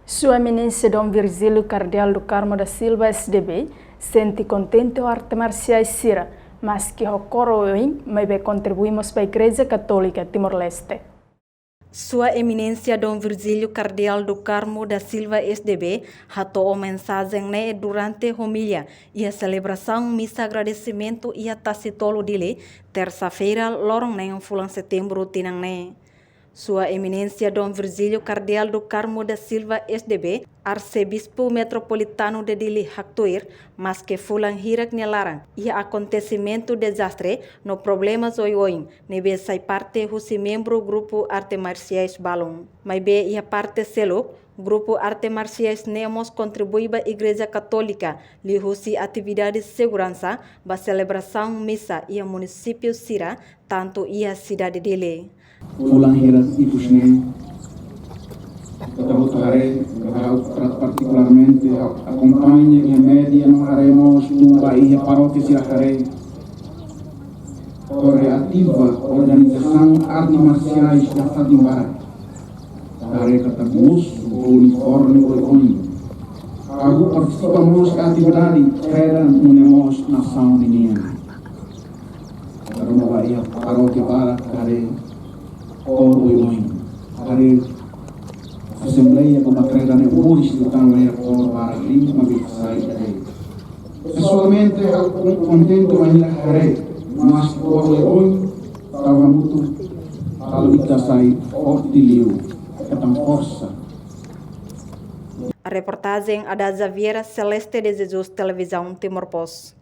Sua Eminência Dom Virgílio Cardeal do Carmo da Silva SDB sente contente o arte marciais Sira, mas que ocorre mas contribuímos para a Igreja Católica Timor-Leste. Sua Eminência Dom Virgílio Cardeal do Carmo da Silva SDB ratou mensagem durante a homilia e a celebração missa agradecimento e a tacitolo dele terça-feira lorong setembro tinang. Sua Eminência Dom Virgílio Cardeal do Carmo da Silva SDB, Arcebispo Metropolitano de Dili Haktuir, mas que fulang hirak nelarang, e acontecimento desastre no problemas oi nebe sai parte husi membro grupo arte marciais balong. Mas be ia parte selo, grupo arte marciais nemos contribui ba Igreja Católica li husi atividades de segurança ba celebração missa ia município Sira, tanto ia cidade dele. Ulang hiras ipusne particularmente acompanha e média não haremos numa ilha paróquia se harei ativa organização arte marciais da Fatimbar harei katabus uniforme olhoni aku participamos da atividade era unemos nação ini karena ilha paróquia para harei hari Assembleia como acredita hoje estão por para ali mas sai pessoalmente eu contente ainda hari mas hoje estava muito kalau kita sai optilio tentang força. A reportagem é da Xaviera Celeste de Jesus Televisão Timor Post.